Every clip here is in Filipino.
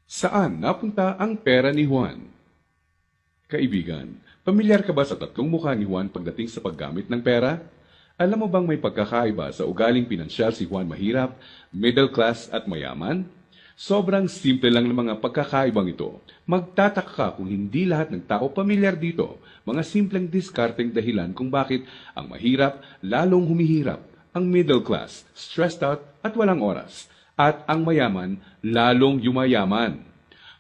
Saan napunta ang pera ni Juan? Kaibigan, pamilyar ka ba sa tatlong mukha ni Juan pagdating sa paggamit ng pera? Alam mo bang may pagkakaiba sa ugaling pinansyal si Juan mahirap, middle class at mayaman? Sobrang simple lang ng mga pagkakaibang ito. Magtataka ka kung hindi lahat ng tao pamilyar dito. Mga simpleng diskarteng dahilan kung bakit ang mahirap lalong humihirap, ang middle class stressed out at walang oras, at ang mayaman lalong yumayaman.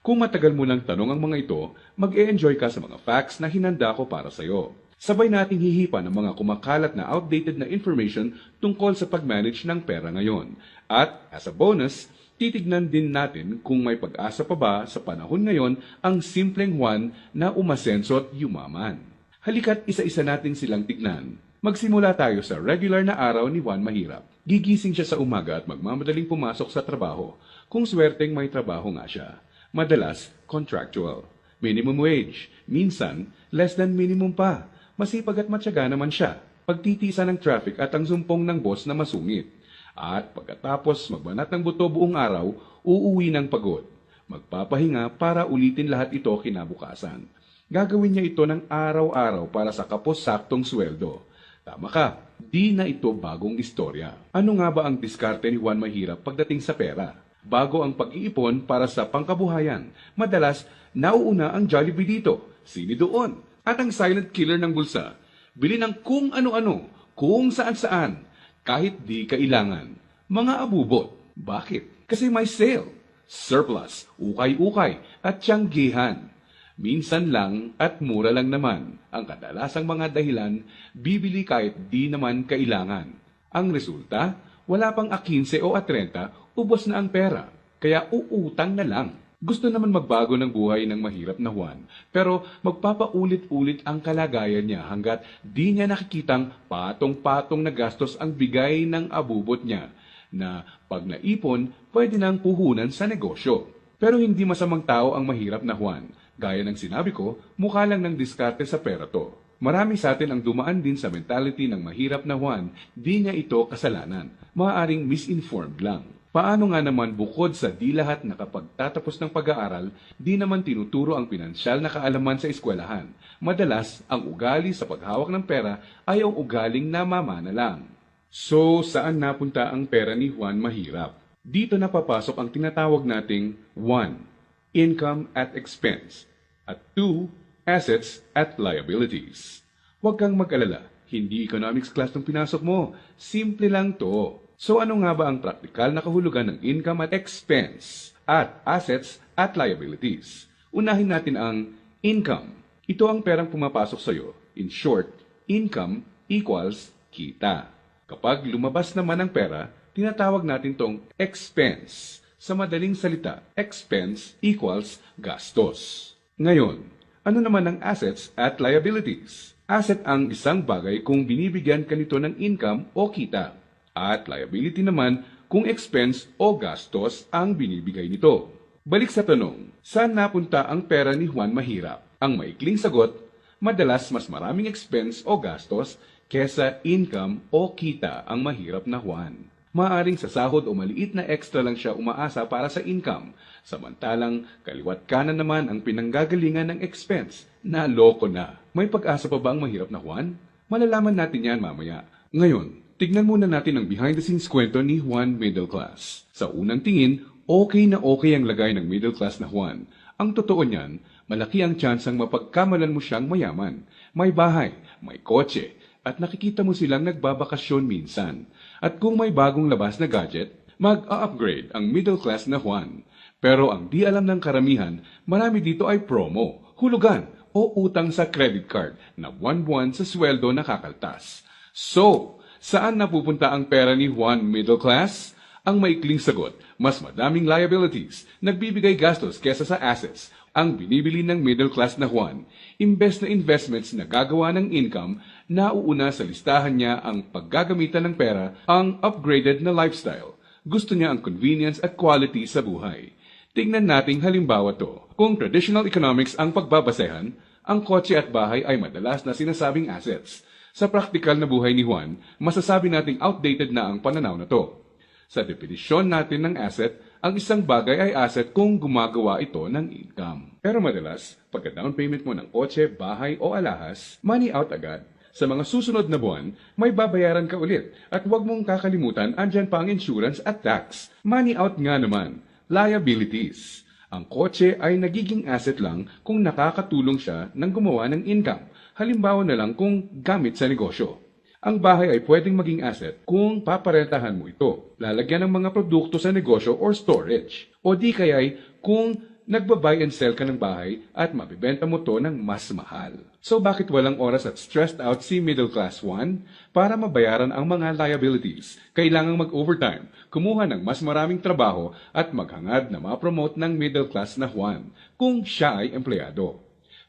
Kung matagal mo nang tanong ang mga ito, mag-e-enjoy ka sa mga facts na hinanda ko para sa iyo. Sabay nating hihipan ang mga kumakalat na outdated na information tungkol sa pag-manage ng pera ngayon. At as a bonus, titignan din natin kung may pag-asa pa ba sa panahon ngayon ang simpleng Juan na umasenso at yumaman. Halika't isa-isa natin silang tignan. Magsimula tayo sa regular na araw ni Juan Mahirap. Gigising siya sa umaga at magmamadaling pumasok sa trabaho, kung swerteng may trabaho nga siya. Madalas, contractual. Minimum wage. Minsan, less than minimum pa. Masipag at matyaga naman siya. Pagtitiisa ng traffic at ang zumpong ng boss na masungit. At pagkatapos magbanat ng buto buong araw, uuwi ng pagod. Magpapahinga para ulitin lahat ito kinabukasan. Gagawin niya ito ng araw-araw para sa kapos-saktong sweldo. Tama ka, di na ito bagong istorya. Ano nga ba ang diskarte ni Juan Mahirap pagdating sa pera? Bago ang pag-iipon para sa pangkabuhayan, madalas nauuna ang Jollibee dito, sini doon, at ang silent killer ng bulsa. Bili ng kung ano-ano, kung saan-saan, kahit di kailangan. Mga abubot. Bakit? Kasi may sale, surplus, ukay-ukay, at tiyanggihan. Minsan lang at mura lang naman. Ang kadalasang mga dahilan, bibili kahit di naman kailangan. Ang resulta, wala pang 15 o 30, ubos na ang pera. Kaya uutang na lang. Gusto naman magbago ng buhay ng mahirap na Juan, pero magpapaulit-ulit ang kalagayan niya hanggat di niya nakikitang patong-patong na gastos ang bigay ng abubot niya, na pag naipon, pwede nang puhunan sa negosyo. Pero hindi masamang tao ang mahirap na Juan. Gaya ng sinabi ko, mukha lang ng diskarte sa pera to. Marami sa atin ang dumaan din sa mentality ng mahirap na Juan, di niya ito kasalanan. Maaaring misinformed lang. Paano nga naman bukod sa di lahat nakapagtatapos ng pag-aaral, di naman tinuturo ang pinansyal na kaalaman sa eskwelahan. Madalas, ang ugali sa paghawak ng pera ay ang ugaling namamana lang. So, saan napunta ang pera ni Juan Mahirap? Dito na papasok ang tinatawag nating 1. Income at expense, at 2. Assets at liabilities. Huwag kang mag-alala, hindi economics class ng pinasok mo. Simple lang to. So ano nga ba ang praktikal na kahulugan ng income at expense at assets at liabilities? Unahin natin ang income. Ito ang perang pumapasok sa iyo. In short, income equals kita. Kapag lumabas naman ang pera, tinatawag natin tong expense. Sa madaling salita, expense equals gastos. Ngayon, ano naman ang assets at liabilities? Asset ang isang bagay kung binibigyan ka nito ng income o kita. At liability naman kung expense o gastos ang binibigay nito. Balik sa tanong, saan napunta ang pera ni Juan Mahirap? Ang maikling sagot, madalas mas maraming expense o gastos kesa income o kita ang mahirap na Juan. Maaring sa sahod o maliit na extra lang siya umaasa para sa income, samantalang kaliwat kanan naman ang pinanggagalingan ng expense. Naloko na. May pag-asa pa ba ang mahirap na Juan? Malalaman natin yan mamaya. Ngayon, tignan muna natin ang behind-the-scenes kwento ni Juan Middle Class. Sa unang tingin, okay na okay ang lagay ng middle class na Juan. Ang totoo niyan, malaki ang tsansang mapagkamalan mo siyang mayaman. May bahay, may kotse, at nakikita mo silang nagbabakasyon minsan. At kung may bagong labas na gadget, mag-a-upgrade ang middle class na Juan. Pero ang di alam ng karamihan, marami dito ay promo, hulugan, o utang sa credit card na buwan-buwan sa sweldo nakakaltas. So, saan napupunta ang pera ni Juan Middle Class? Ang maikling sagot, mas madaming liabilities, nagbibigay gastos kesa sa assets, ang binibili ng middle class na Juan. Imbes na investments na gagawa ng income, nauuna sa listahan niya ang paggagamitan ng pera, ang upgraded na lifestyle. Gusto niya ang convenience at quality sa buhay. Tingnan nating halimbawa to. Kung traditional economics ang pagbabasehan, ang kotse at bahay ay madalas na sinasabing assets. Sa praktikal na buhay ni Juan, masasabi nating outdated na ang pananaw na to. Sa definisyon natin ng asset, Ang isang bagay ay asset kung gumagawa ito ng income. Pero madalas, pagka down payment mo ng kotse, bahay o alahas, money out agad. Sa mga susunod na buwan, may babayaran ka ulit. At huwag mong kakalimutan, andyan pa ang insurance at tax. Money out nga naman. Liabilities. Ang kotse ay nagiging asset lang kung nakakatulong siya ng gumawa ng income. Halimbawa na lang kung gamit sa negosyo. Ang bahay ay pwedeng maging asset kung paparentahan mo ito. Lalagyan ng mga produkto sa negosyo or storage. O di kaya'y kung nagba-buy and sell ka ng bahay at mabibenta mo to ng mas mahal. So bakit walang oras at stressed out si Middle Class 1? Para mabayaran ang mga liabilities, kailangang mag-overtime, kumuha ng mas maraming trabaho at maghangad na ma-promote ng middle class na Juan kung siya ay empleyado.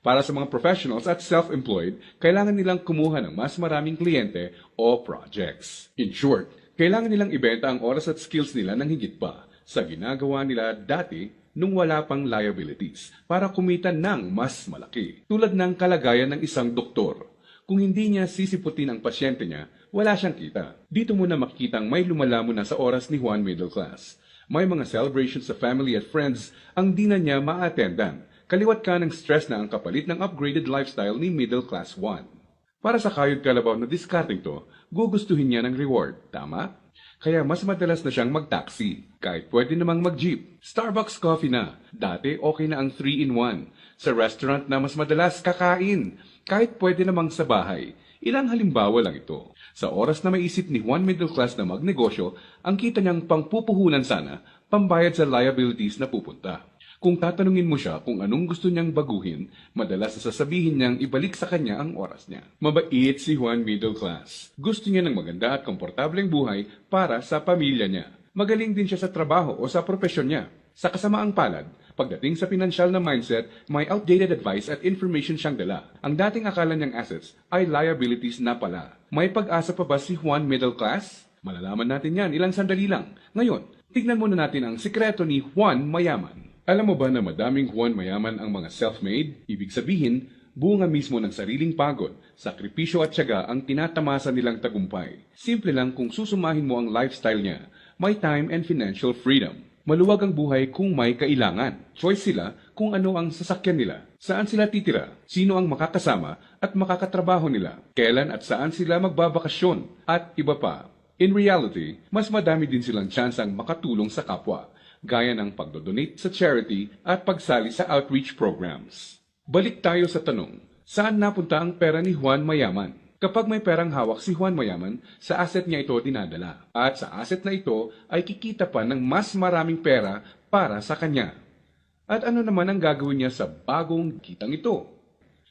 Para sa mga professionals at self-employed, kailangan nilang kumuha ng mas maraming kliyente o projects. In short, kailangan nilang ibenta ang oras at skills nila ng higit pa sa ginagawa nila dati nung wala pang liabilities para kumita ng mas malaki. Tulad ng kalagayan ng isang doktor. Kung hindi niya sisiputin ang pasyente niya, wala siyang kita. Dito mo na makikitang may lumalamon na sa oras ni Juan Middle Class. May mga celebrations sa family at friends ang di na niya ma-attendan. Kaliwat ka ng stress na ang kapalit ng upgraded lifestyle ni Middle Class 1. Para sa kayod kalabaw na discarding to, gugustuhin niya ng reward, tama? Kaya mas madalas na siyang mag-taxi, kahit pwede namang mag-jeep. Starbucks coffee na. Dati okay na ang 3-in-1. Sa restaurant na mas madalas kakain, kahit pwede namang sa bahay. Ilang halimbawa lang ito. Sa oras na maisip ni Juan Middle Class na magnegosyo, ang kita niyang pangpupuhunan sana, pambayad sa liabilities na pupunta. Kung tatanungin mo siya kung anong gusto niyang baguhin, madalas sasabihin niyang ibalik sa kanya ang oras niya. Mabait si Juan Middle Class. Gusto niya ng maganda at komportableng buhay para sa pamilya niya. Magaling din siya sa trabaho o sa propesyon niya. Sa kasamaang palad, pagdating sa pinansyal na mindset, may outdated advice at information siyang dala. Ang dating akala niyang assets ay liabilities na pala. May pag-asa pa ba si Juan Middle Class? Malalaman natin yan ilang sandali lang. Ngayon, tignan muna natin ang sikreto ni Juan Mayaman. Alam mo ba na madaming Juan Mayaman ang mga self-made? Ibig sabihin, bunga mismo ng sariling pagod, sakripisyo at tiyaga ang tinatamasa nilang tagumpay. Simple lang kung susumahin mo ang lifestyle niya, may time and financial freedom. Maluwag ang buhay kung may kailangan. Choice sila kung ano ang sasakyan nila, saan sila titira, sino ang makakasama at makakatrabaho nila, kailan at saan sila magbabakasyon, at iba pa. In reality, mas madami din silang tsansang makatulong sa kapwa, gaya ng pagdodonate sa charity at pagsali sa outreach programs. Balik tayo sa tanong, saan napunta ang pera ni Juan Mayaman? Kapag may perang hawak si Juan Mayaman, sa asset niya ito dinadala. At sa asset na ito ay kikita pa ng mas maraming pera para sa kanya. At ano naman ang gagawin niya sa bagong kitang ito?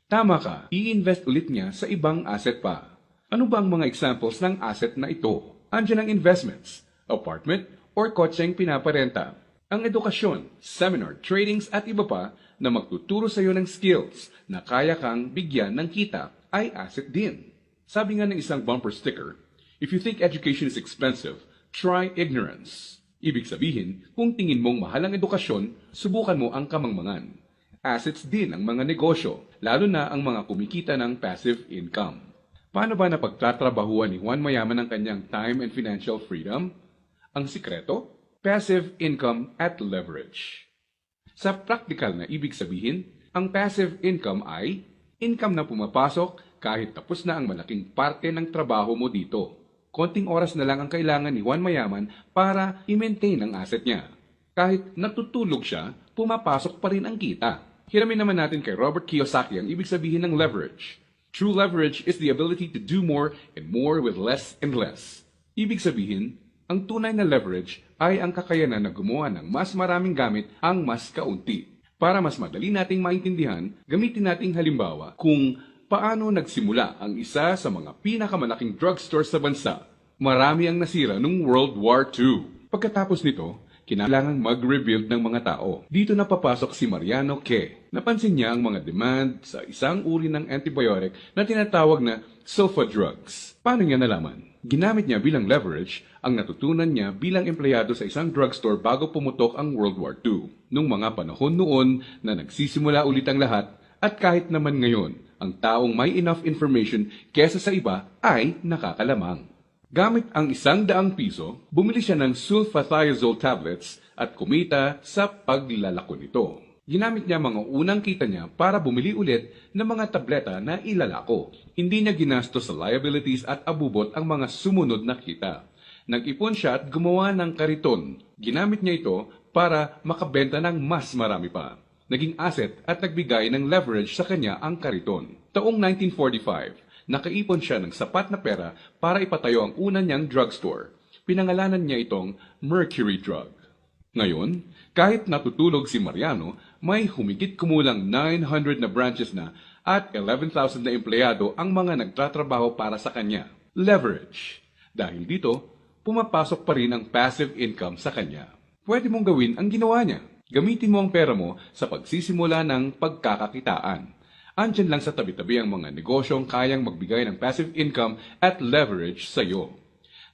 Tama ka, i-invest ulit niya sa ibang asset pa. Ano ba ang mga examples ng asset na ito? Andiyan ang investments, apartment, or kotseng pinaparenta. Ang edukasyon, seminar, tradings at iba pa na magtuturo sa iyo ng skills na kaya kang bigyan ng kita ay asset din. Sabi nga ng isang bumper sticker, if you think education is expensive, try ignorance. Ibig sabihin, kung tingin mong mahal ang edukasyon, subukan mo ang kamangmangan. Assets din ang mga negosyo, lalo na ang mga kumikita ng passive income. Paano ba napagtatrabahuan ni Juan Mayaman ang kanyang time and financial freedom? Ang sikreto? Passive income at leverage. Sa practical na ibig sabihin, ang passive income ay income na pumapasok kahit tapos na ang malaking parte ng trabaho mo dito. Konting oras na lang ang kailangan ni Juan Mayaman para i-maintain ang asset niya. Kahit natutulog siya, pumapasok pa rin ang kita. Hiramin naman natin kay Robert Kiyosaki ang ibig sabihin ng leverage. True leverage is the ability to do more and more with less and less. Ibig sabihin, ang tunay na leverage ay ang kakayanan na gumawa ng mas maraming gamit ang mas kaunti. Para mas madali nating maintindihan, gamitin nating halimbawa kung paano nagsimula ang isa sa mga pinakamalaking drugstore sa bansa. Marami ang nasira noong World War II. Pagkatapos nito, kinailangang mag-rebuild ng mga tao. Dito na papasok si Mariano K. Napansin niya ang mga demand sa isang uri ng antibiotic na tinatawag na sulfa drugs. Paano niya nalaman? Ginamit niya bilang leverage ang natutunan niya bilang empleyado sa isang drugstore bago pumutok ang World War II. Nung mga panahon noon na nagsisimula ulit ang lahat at kahit naman ngayon, ang taong may enough information kesa sa iba ay nakakalamang. Gamit ang ₱100, bumili siya ng sulfathiazole tablets at kumita sa paglalako nito. Ginamit niya mga unang kita niya para bumili ulit ng mga tableta na ilalako. Hindi niya ginastos sa liabilities at abubot ang mga sumunod na kita. Nag-ipon siya at gumawa ng kariton. Ginamit niya ito para makabenta ng mas marami pa. Naging asset at nagbigay ng leverage sa kanya ang kariton. Taong 1945, nakaipon siya ng sapat na pera para ipatayo ang una niyang drugstore. Pinangalanan niya itong Mercury Drug. Ngayon, kahit natutulog si Mariano, may humigit kumulang 900 na branches na at 11,000 na empleyado ang mga nagtatrabaho para sa kanya. Leverage. Dahil dito, pumapasok pa rin ang passive income sa kanya. Pwede mong gawin ang ginawa niya. Gamitin mo ang pera mo sa pagsisimula ng pagkakakitaan. Andyan lang sa tabi-tabi ang mga negosyong kayang magbigay ng passive income at leverage sa iyo.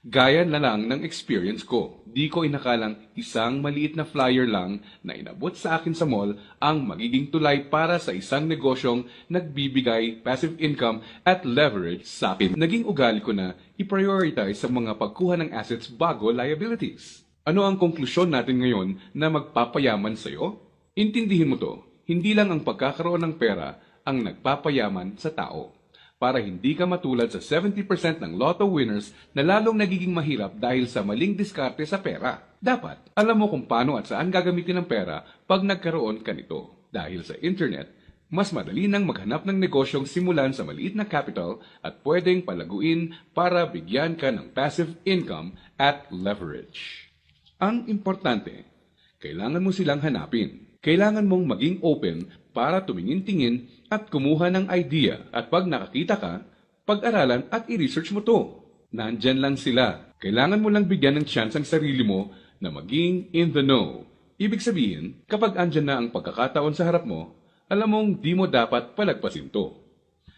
Gaya na lang ng experience ko. Di ko inakalang isang maliit na flyer lang na inabot sa akin sa mall ang magiging tulay para sa isang negosyong nagbibigay passive income at leverage sa akin. Naging ugali ko na i-prioritize sa mga pagkuha ng assets bago liabilities. Ano ang konklusyon natin ngayon na magpapayaman sa iyo? Intindihin mo to, hindi lang ang pagkakaroon ng pera ang nagpapayaman sa tao. Para hindi ka matulad sa 70% ng lotto winners na lalong nagiging mahirap dahil sa maling diskarte sa pera. Dapat, alam mo kung paano at saan gagamitin ang pera pag nagkaroon ka nito. Dahil sa internet, mas madali nang maghanap ng negosyong simulan sa maliit na capital at pwedeng palaguin para bigyan ka ng passive income at leverage. Ang importante, kailangan mo silang hanapin. Kailangan mong maging open para tumingin-tingin at kumuha ng idea at pag nakakita ka, pag-aralan at i-research mo to. Nandyan lang sila. Kailangan mo lang bigyan ng chance ang sarili mo na maging in the know. Ibig sabihin, kapag andyan na ang pagkakataon sa harap mo, alam mong di mo dapat palagpasin to.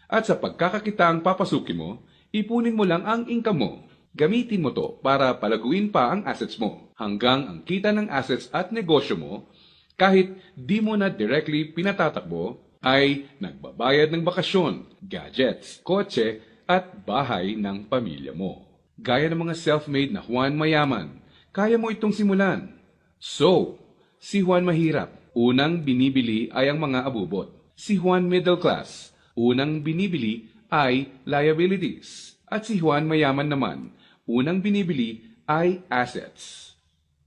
At sa pagkakakitaang papasukin mo, ipunin mo lang ang income mo. Gamitin mo to para palaguin pa ang assets mo hanggang ang kita ng assets at negosyo mo kahit di mo na directly pinatatakbo, ay nagbabayad ng bakasyon, gadgets, kotse, at bahay ng pamilya mo. Gaya ng mga self-made na Juan Mayaman, kaya mo itong simulan. So, si Juan Mahirap, unang binibili ay ang mga abubot. Si Juan Middle Class, unang binibili ay liabilities. At si Juan Mayaman naman, unang binibili ay assets.